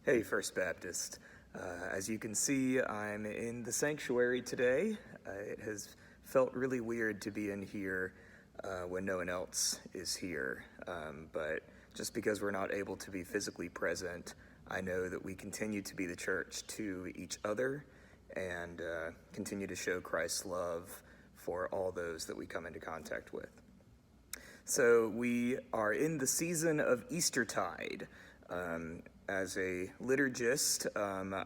Hey, First Baptist. As you can see, I'm in the sanctuary today. It has felt really weird to be in here when no one else is here. But just because we're not able to be physically present, I know that we continue to be the church to each other and continue to show Christ's love for all those that we come into contact with. So we are in the season of Eastertide. As a liturgist,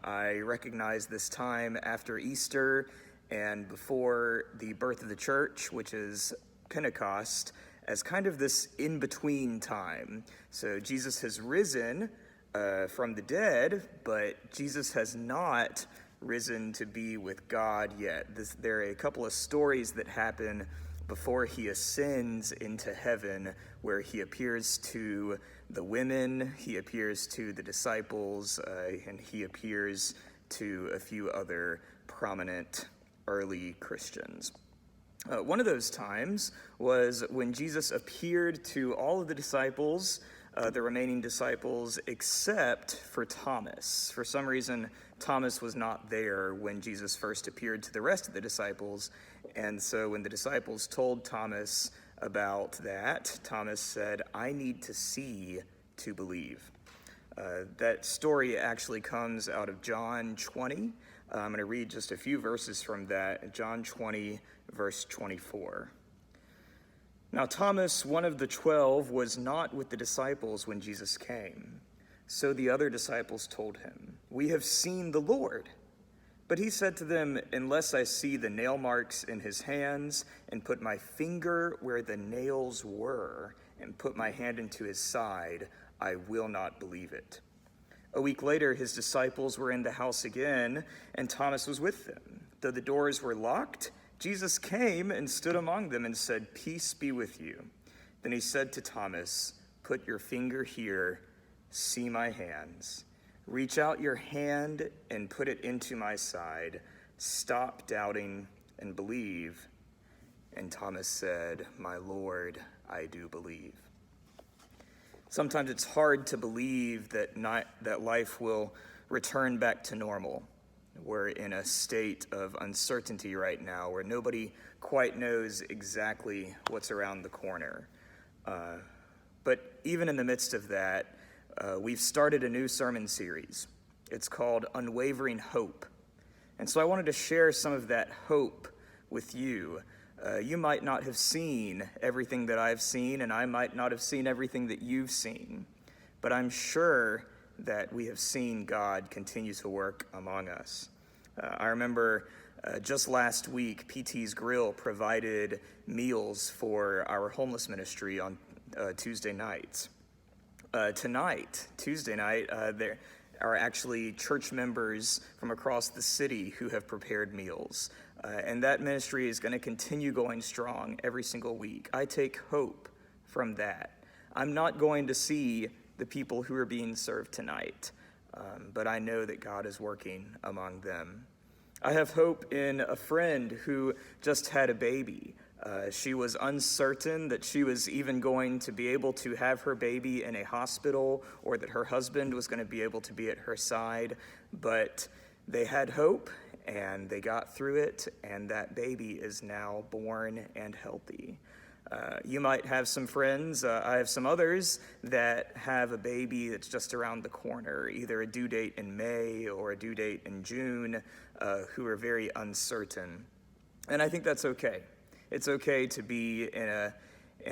I recognize this time after Easter and before the birth of the church, which is Pentecost, as kind of this in-between time. So Jesus has risen from the dead, but Jesus has not risen to be with God yet. There are a couple of stories that happen before he ascends into heaven, where he appears to the women, he appears to the disciples, and he appears to a few other prominent early Christians. One of those times was when Jesus appeared to all of the disciples, the remaining disciples, except for Thomas. For some reason, Thomas was not there when Jesus first appeared to the rest of the disciples, and so when the disciples told Thomas about that, Thomas said, "I need to see to believe." That story actually comes out of John 20. I'm going to read just a few verses from that. John 20, verse 24. Now Thomas, one of the 12, was not with the disciples when Jesus came. So the other disciples told him, "We have seen the Lord." But he said to them, "Unless I see the nail marks in his hands, and put my finger where the nails were, and put my hand into his side, I will not believe it." A week later, his disciples were in the house again, and Thomas was with them. Though the doors were locked, Jesus came and stood among them and said, "Peace be with you." Then he said to Thomas, "Put your finger here, see my hands. Reach out your hand and put it into my side. Stop doubting and believe." And Thomas said, "My Lord, I do believe." Sometimes it's hard to believe that life will return back to normal. We're in a state of uncertainty right now where nobody quite knows exactly what's around the corner. But even in the midst of that, we've started a new sermon series. It's called Unwavering Hope. And so I wanted to share some of that hope with you. You might not have seen everything that I've seen, and I might not have seen everything that you've seen. But I'm sure that we have seen God continue to work among us. I remember just last week, PT's Grill provided meals for our homeless ministry on Tuesday nights. Tonight, Tuesday night, there are actually church members from across the city who have prepared meals. And that ministry is going to continue going strong every single week. I take hope from that. I'm not going to see the people who are being served tonight, but I know that God is working among them. I have hope in a friend who just had a baby. She was uncertain that she was even going to be able to have her baby in a hospital or that her husband was going to be able to be at her side, but they had hope and they got through it, and that baby is now born and healthy. You might have some friends, I have some others that have a baby that's just around the corner, either a due date in May or a due date in June, who are very uncertain. And I think that's okay. It's okay to be in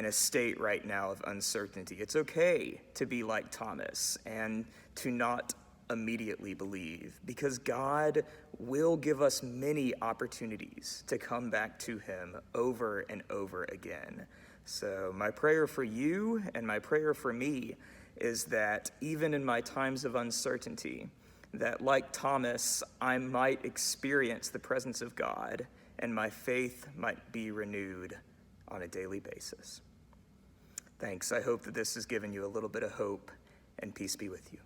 a state right now of uncertainty. It's okay to be like Thomas and to not immediately believe, because God will give us many opportunities to come back to him over and over again. So my prayer for you and my prayer for me is that even in my times of uncertainty, that like Thomas, I might experience the presence of God and my faith might be renewed on a daily basis. Thanks. I hope that this has given you a little bit of hope, and peace be with you.